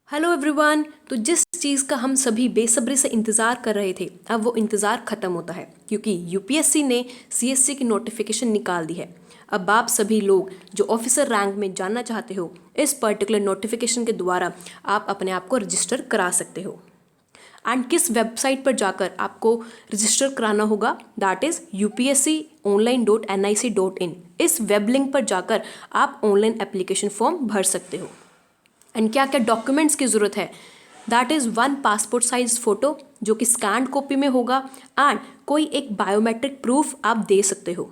Hello everyone. तो जिस चीज़ का हम सभी बेसब्री से इंतज़ार कर रहे थे, अब वो इंतज़ार ख़त्म होता है क्योंकि यूपीएससी ने सीएससी की नोटिफिकेशन निकाल दी है। अब आप सभी लोग जो ऑफिसर रैंक में जानना चाहते हो, इस पर्टिकुलर नोटिफिकेशन के द्वारा आप अपने आप को रजिस्टर करा सकते हो। एंड किस वेबसाइट पर जाकर आपको रजिस्टर कराना होगा, दैट इज़ upsconline.nic.in। इस वेब लिंक पर जाकर आप ऑनलाइन एप्लीकेशन फॉर्म भर सकते हो। एंड क्या क्या डॉक्यूमेंट्स की ज़रूरत है, that is 1 passport size photo जो कि स्कैंड कॉपी में होगा, एंड कोई एक बायोमेट्रिक प्रूफ आप दे सकते हो।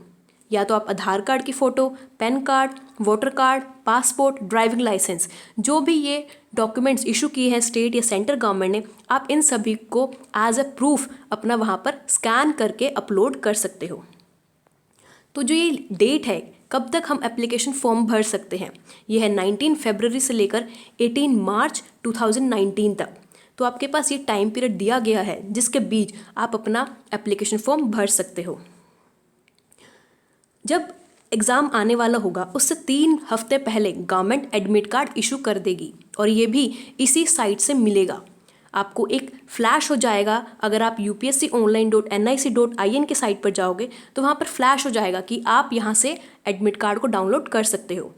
या तो आप आधार कार्ड की photo, PAN card, voter card, passport, driving licence, जो भी ये डॉक्यूमेंट्स इशू किए हैं स्टेट या सेंट्रल गवर्नमेंट ने, आप इन सभी को एज ए प्रूफ अपना वहाँ पर स्कैन करके अपलोड कर सकते हो। तो जो ये डेट है कब तक हम एप्लीकेशन फॉर्म भर सकते हैं, ये है 19 फरवरी से लेकर 18 मार्च 2019 तक। तो आपके पास ये टाइम पीरियड दिया गया है जिसके बीच आप अपना एप्लीकेशन फॉर्म भर सकते हो। जब एग्ज़ाम आने वाला होगा उससे 3 हफ्ते पहले गवर्नमेंट एडमिट कार्ड इशू कर देगी और ये भी इसी साइट से मिलेगा। आपको एक फ्लैश हो जाएगा। अगर आप upsconline.nic.in के साइट पर जाओगे तो वहाँ पर फ्लैश हो जाएगा कि आप यहाँ से एडमिट कार्ड को डाउनलोड कर सकते हो।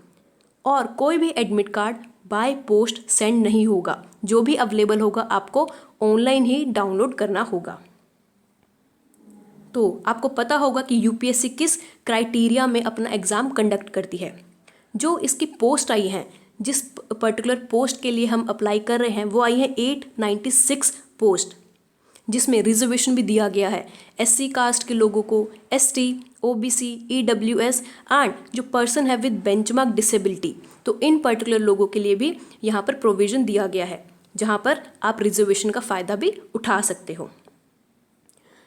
और कोई भी admit card by post send नहीं होगा, जो भी अवेलेबल होगा आपको ऑनलाइन ही डाउनलोड करना होगा। तो आपको पता होगा कि यूपीएससी किस क्राइटेरिया में अपना एग्ज़ाम कंडक्ट करती है। जो इसकी पोस्ट आई हैं, जिस पर्टिकुलर पोस्ट के लिए हम अप्लाई कर रहे हैं, वो आई है 896 पोस्ट, जिसमें रिजर्वेशन भी दिया गया है एससी कास्ट के लोगों को, एसटी, ओबीसी, ईडब्ल्यूएस एंड जो पर्सन है विद बेंचमार्क डिसेबिलिटी। तो इन पर्टिकुलर लोगों के लिए भी यहाँ पर प्रोविज़न दिया गया है जहाँ पर आप रिजर्वेशन का फ़ायदा भी उठा सकते हो।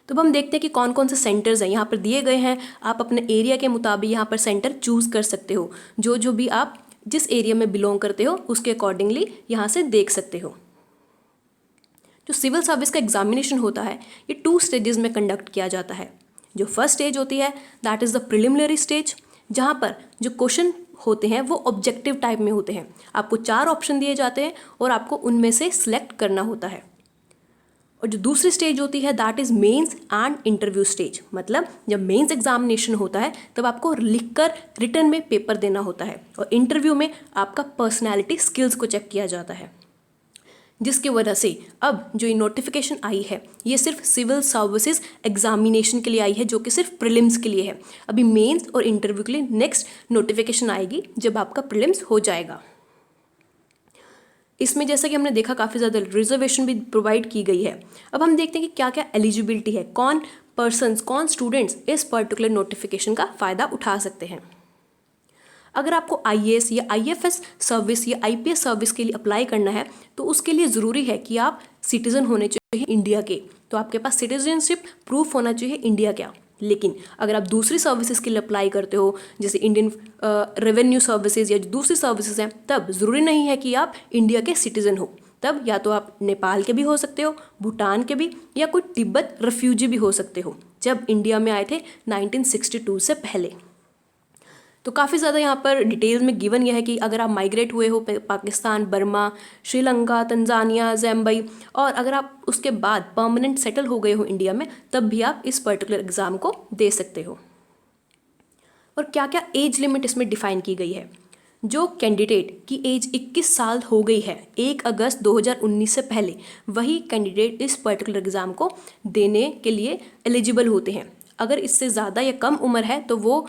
तो अब हम देखते हैं कि कौन कौन से सेंटर्स हैं यहाँ पर दिए गए हैं। आप अपने एरिया के मुताबिक यहाँ पर सेंटर चूज़ कर सकते हो। जो भी आप जिस एरिया में बिलोंग करते हो उसके अकॉर्डिंगली यहाँ से देख सकते हो। जो सिविल सर्विस का एग्जामिनेशन होता है ये 2 स्टेजेस में कंडक्ट किया जाता है। जो फर्स्ट स्टेज होती है that is the preliminary stage, जहाँ पर जो क्वेश्चन होते हैं वो ऑब्जेक्टिव टाइप में होते हैं। आपको 4 ऑप्शन दिए जाते हैं और आपको उनमें से सिलेक्ट करना होता है। और जो दूसरी स्टेज होती है that is mains and interview stage, मतलब जब मेंस एग्जामिनेशन होता है तब आपको लिखकर रिटर्न में पेपर देना होता है और इंटरव्यू में आपका पर्सनैलिटी स्किल्स को चेक किया जाता है। जिसकी वजह से अब जो ये नोटिफिकेशन आई है ये सिर्फ सिविल सर्विसेज एग्जामिनेशन के लिए आई है, जो कि सिर्फ प्रीलिम्स के लिए है। अभी मेंस और इंटरव्यू के लिए नेक्स्ट नोटिफिकेशन आएगी जब आपका प्रीलिम्स हो जाएगा। इसमें जैसा कि हमने देखा काफ़ी ज़्यादा रिजर्वेशन भी प्रोवाइड की गई है। अब हम देखते हैं कि क्या क्या एलिजिबिलिटी है, कौन पर्सन्स, कौन स्टूडेंट्स इस पर्टिकुलर नोटिफिकेशन का फ़ायदा उठा सकते हैं। अगर आपको आईएएस या आईएफएस सर्विस या आईपीएस सर्विस के लिए अप्लाई करना है तो उसके लिए ज़रूरी है कि आप सिटीज़न होने चाहिए इंडिया के। तो आपके पास सिटीजनशिप प्रूफ होना चाहिए इंडिया का। लेकिन अगर आप दूसरी सर्विसेज के लिए अप्लाई करते हो जैसे इंडियन रेवेन्यू सर्विसेज या दूसरी सर्विसेज हैं, तब ज़रूरी नहीं है कि आप इंडिया के सिटीज़न हो। तब या तो आप नेपाल के भी हो सकते हो, भूटान के भी, या कोई तिब्बत रेफ्यूजी भी हो सकते हो जब इंडिया में आए थे 1962 से पहले। तो काफ़ी ज़्यादा यहाँ पर डिटेल में गिवन यह है कि अगर आप माइग्रेट हुए हो पाकिस्तान, बर्मा, श्रीलंका, तंजानिया, ज़ैम्बिया, और अगर आप उसके बाद परमानेंट सेटल हो गए हो इंडिया में, तब भी आप इस पर्टिकुलर एग्ज़ाम को दे सकते हो। और क्या क्या एज लिमिट इसमें डिफ़ाइन की गई है। जो कैंडिडेट की एज 21 साल हो गई है 1 अगस्त 2019 से पहले, वही कैंडिडेट इस पर्टिकुलर एग्ज़ाम को देने के लिए एलिजिबल होते हैं। अगर इससे ज़्यादा या कम उम्र है तो वो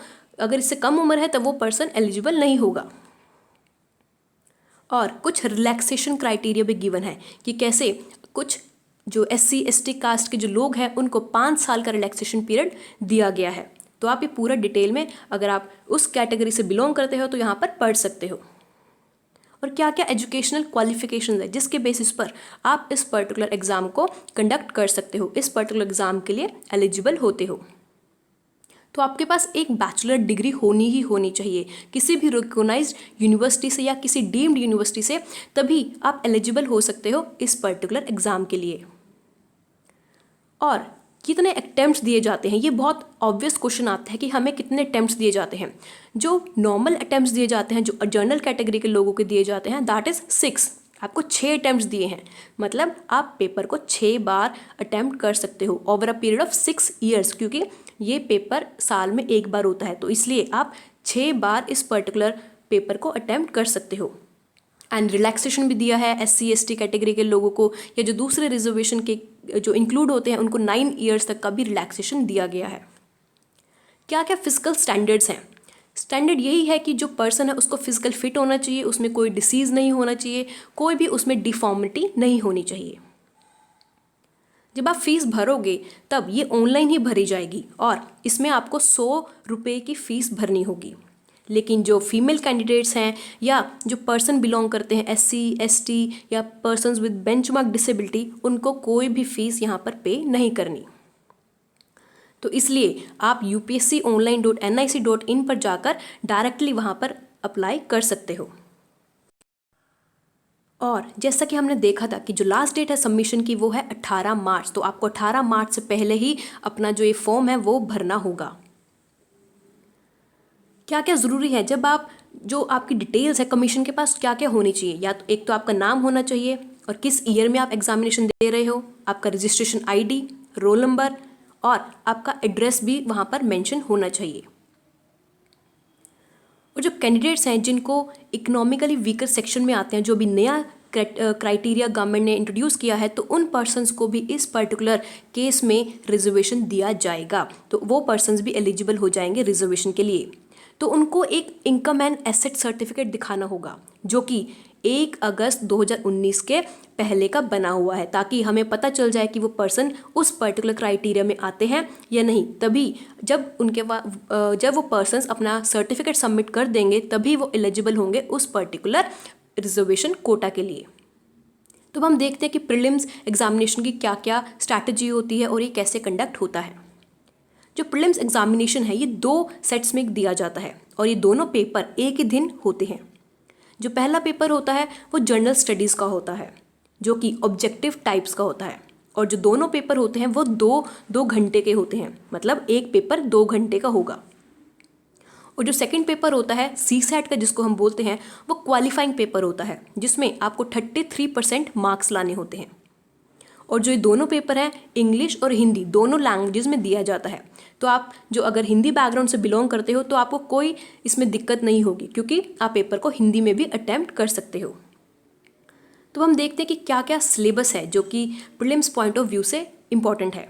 पर्सन एलिजिबल नहीं होगा। और कुछ रिलैक्सेशन क्राइटेरिया भी गिवन है कि कैसे कुछ जो एससी एसटी कास्ट के जो लोग हैं उनको 5 साल का रिलैक्सेशन पीरियड दिया गया है। तो आप ये पूरा डिटेल में अगर आप उस कैटेगरी से बिलोंग करते हो तो यहाँ पर पढ़ सकते हो। और क्या क्या एजुकेशनल क्वालिफिकेशंस है जिसके बेसिस पर आप इस पर्टिकुलर एग्ज़ाम को कंडक्ट कर सकते हो, इस पर्टिकुलर एग्ज़ाम के लिए एलिजिबल होते हो। तो आपके पास एक बैचलर डिग्री होनी ही होनी चाहिए किसी भी रिकॉग्नाइज्ड यूनिवर्सिटी से या किसी डीम्ड यूनिवर्सिटी से, तभी आप एलिजिबल हो सकते हो इस पर्टिकुलर एग्ज़ाम के लिए। और कितने अटेम्प्ट्स दिए जाते हैं, ये बहुत ऑब्वियस क्वेश्चन आता है कि हमें कितने अटेम्प्ट्स दिए जाते हैं। जो नॉर्मल अटेम्प्ट्स दिए जाते हैं, जो जनरल कैटेगरी के लोगों के दिए जाते हैं, दैट इज़ 6। आपको 6 अटैम्प्ट्स दिए हैं, मतलब आप पेपर को 6 बार अटैम्प्ट कर सकते हो over a period of 6 years, क्योंकि ये पेपर साल में एक बार होता है, तो इसलिए आप 6 बार इस पर्टिकुलर पेपर को अटैम्प्ट कर सकते हो। एंड रिलैक्सेशन भी दिया है SC ST कैटेगरी के लोगों को, या जो दूसरे रिजर्वेशन के जो इंक्लूड होते हैं उनको 9 ईयर्स तक का भी रिलैक्सेशन दिया गया है। क्या क्या फिजिकल स्टैंडर्ड्स हैं? स्टैंडर्ड यही है कि जो पर्सन है उसको फिजिकल फिट होना चाहिए, उसमें कोई डिसीज़ नहीं होना चाहिए, कोई भी उसमें डिफॉर्मिटी नहीं होनी चाहिए। जब आप फीस भरोगे तब ये ऑनलाइन ही भरी जाएगी और इसमें आपको 100 रुपये की फ़ीस भरनी होगी। लेकिन जो फीमेल कैंडिडेट्स हैं या जो पर्सन बिलोंग करते हैं SC ST या पर्सन्स विद बेंचमार्क डिसेबिलिटी, उनको कोई भी फ़ीस यहाँ पर पे नहीं करनी। तो इसलिए आप upsconline.nic.in पर जाकर डायरेक्टली वहाँ पर अप्लाई कर सकते हो। और जैसा कि हमने देखा था कि जो लास्ट डेट है सबमिशन की वो है 18 मार्च, तो आपको 18 मार्च से पहले ही अपना जो ये फॉर्म है वो भरना होगा। क्या क्या ज़रूरी है जब आप जो आपकी डिटेल्स है कमीशन के पास क्या क्या होनी चाहिए? या तो एक तो आपका नाम होना चाहिए और किस ईयर में आप एग्जामिनेशन दे रहे हो, आपका रजिस्ट्रेशन ID, रोल नंबर और आपका एड्रेस भी वहाँ पर मेंशन होना चाहिए। और जो कैंडिडेट्स हैं जिनको इकोनॉमिकली वीकर सेक्शन में आते हैं, जो भी नया क्राइटेरिया गवर्नमेंट ने इंट्रोड्यूस किया है, तो उन पर्सन्स को भी इस पर्टिकुलर केस में रिजर्वेशन दिया जाएगा, तो वो पर्सन्स भी एलिजिबल हो जाएंगे रिजर्वेशन के लिए। तो उनको एक इनकम एंड एसेट सर्टिफिकेट दिखाना होगा जो कि 1 अगस्त 2019 के पहले का बना हुआ है, ताकि हमें पता चल जाए कि वो पर्सन उस पर्टिकुलर क्राइटेरिया में आते हैं या नहीं। तभी जब जब वो पर्सन्स अपना सर्टिफिकेट सबमिट कर देंगे तभी वो एलिजिबल होंगे उस पर्टिकुलर रिजर्वेशन कोटा के लिए। तो हम देखते हैं कि प्रीलिम्स एग्जामिनेशन की क्या क्या स्ट्रैटेजी होती है और ये कैसे कंडक्ट होता है। जो प्रीलिम्स एग्जामिनेशन है ये 2 सेट्स में दिया जाता है और ये दोनों पेपर एक ही दिन होते हैं। जो पहला पेपर होता है वो जनरल स्टडीज़ का होता है जो कि ऑब्जेक्टिव टाइप्स का होता है, और जो दोनों पेपर होते हैं वो 2 घंटे के होते हैं, मतलब एक पेपर 2 घंटे का होगा। और जो सेकंड पेपर होता है CSAT का जिसको हम बोलते हैं, वो क्वालिफाइंग पेपर होता है जिसमें आपको 33% मार्क्स लाने होते हैं। और जो ये दोनों पेपर हैं इंग्लिश और हिंदी दोनों लैंग्वेजेस में दिया जाता है। तो आप जो अगर हिंदी बैकग्राउंड से बिलोंग करते हो तो आपको कोई इसमें दिक्कत नहीं होगी, क्योंकि आप पेपर को हिंदी में भी अटेम्प्ट कर सकते हो। तो हम देखते हैं कि क्या क्या सिलेबस है जो कि प्रीलिम्स पॉइंट ऑफ व्यू से इम्पॉर्टेंट है।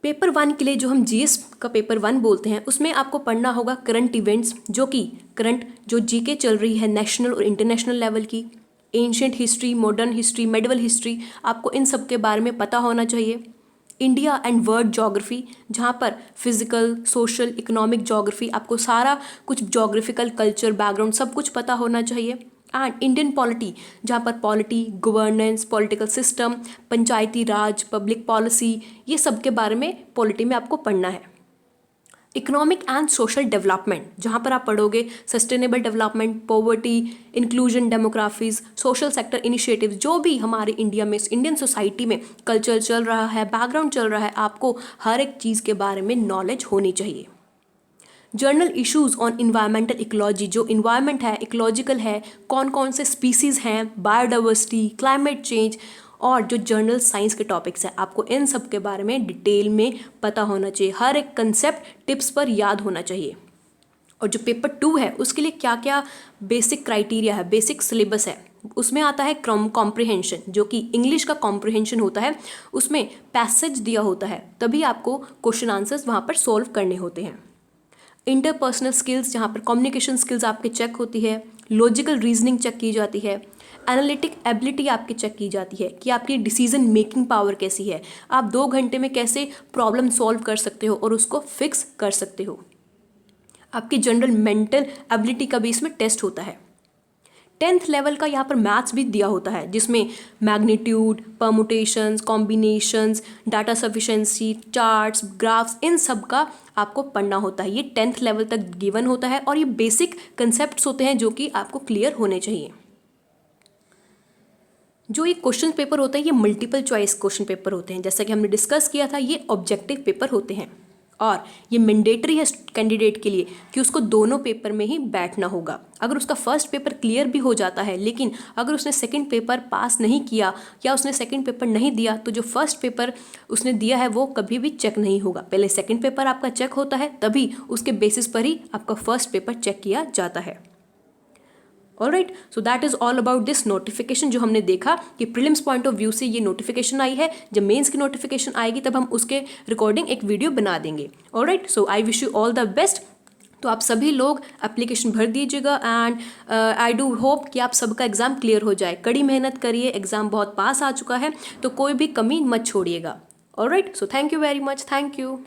पेपर 1 के लिए जो हम GS का पेपर 1 बोलते हैं उसमें आपको पढ़ना होगा करंट इवेंट्स, जो कि करंट जो GK चल रही है नेशनल और इंटरनेशनल लेवल की, ancient history, modern history, medieval history, आपको इन सब के बारे में पता होना चाहिए। इंडिया एंड वर्ल्ड ज्योग्राफी, जहाँ पर फिजिकल, सोशल, इकोनॉमिक ज्योग्राफी, आपको सारा कुछ ज्योग्राफिकल कल्चर बैकग्राउंड सब कुछ पता होना चाहिए। एंड इंडियन पॉलिटी, जहाँ पर पॉलिटी, गवर्नेंस, पॉलिटिकल सिस्टम, पंचायती राज, पब्लिक पॉलिसी, ये सब के बारे में पॉलिटी में आपको पढ़ना है। इकोनॉमिक एंड सोशल डेवलपमेंट, जहाँ पर आप पढ़ोगे sustainable development, poverty, inclusion, demographies, social sector initiatives, जो भी हमारे इंडिया में इंडियन सोसाइटी में कल्चर चल रहा है, बैकग्राउंड चल रहा है, आपको हर एक चीज़ के बारे में नॉलेज होनी चाहिए। Journal issues on environmental ecology, जो इन्वायरमेंट है, इकोलॉजिकल है, कौन कौन से स्पीसीज़ हैं, बायोडाइवर्सिटी, क्लाइमेट चेंज, और जो जर्नल साइंस के टॉपिक्स हैं, आपको इन सब के बारे में डिटेल में पता होना चाहिए। हर एक कंसेप्ट टिप्स पर याद होना चाहिए। और जो पेपर 2 है उसके लिए क्या क्या बेसिक क्राइटेरिया है, बेसिक सिलेबस है, उसमें आता है कॉम्प्रिहेंशन, जो कि इंग्लिश का कॉम्प्रिहेंशन होता है। उसमें पैसेज दिया होता है, तभी आपको क्वेश्चन आंसर्स वहाँ पर सॉल्व करने होते हैं। इंटरपर्सनल स्किल्स, जहाँ पर कम्युनिकेशन स्किल्स आपके चेक होती है, लॉजिकल रीजनिंग चेक की जाती है, एनालिटिक एबिलिटी आपकी चेक की जाती है कि आपकी डिसीजन मेकिंग पावर कैसी है, आप 2 घंटे में कैसे प्रॉब्लम सॉल्व कर सकते हो और उसको फिक्स कर सकते हो। आपकी जनरल मेंटल एबिलिटी का भी इसमें टेस्ट होता है। 10th लेवल का यहाँ पर मैथ्स भी दिया होता है, जिसमें magnitude, permutations, combinations, data sufficiency, charts, graphs, इन सब का आपको पढ़ना होता है। ये 10th लेवल तक गिवन होता है और ये बेसिक कंसेप्ट्स होते हैं जो कि आपको क्लियर होने चाहिए। जो ये क्वेश्चन पेपर होते हैं ये मल्टीपल चॉइस क्वेश्चन पेपर होते हैं, जैसा कि हमने डिस्कस किया था, ये ऑब्जेक्टिव पेपर होते हैं। और ये मैंडेटरी है कैंडिडेट के लिए कि उसको दोनों पेपर में ही बैठना होगा। अगर उसका फर्स्ट पेपर क्लियर भी हो जाता है, लेकिन अगर उसने सेकंड पेपर पास नहीं किया या उसने सेकंड पेपर नहीं दिया, तो जो फर्स्ट पेपर उसने दिया है वो कभी भी चेक नहीं होगा। पहले सेकंड पेपर आपका चेक होता है, तभी उसके बेसिस पर ही आपका फर्स्ट पेपर चेक किया जाता है। Alright, so that is all about this notification, जो हमने देखा कि प्रीलिम्स पॉइंट ऑफ व्यू से ये नोटिफिकेशन आई है। जब मेंस की नोटिफिकेशन आएगी तब हम उसके रिकॉर्डिंग एक वीडियो बना देंगे। Alright, so I wish you all the best. तो आप सभी लोग एप्लीकेशन भर दीजिएगा एंड आई डू होप कि आप सबका एग्ज़ाम क्लियर हो जाए। कड़ी मेहनत करिए, एग्ज़ाम बहुत पास आ चुका है, तो कोई भी कमी मत छोड़िएगा। Alright, so thank you very much, thank you.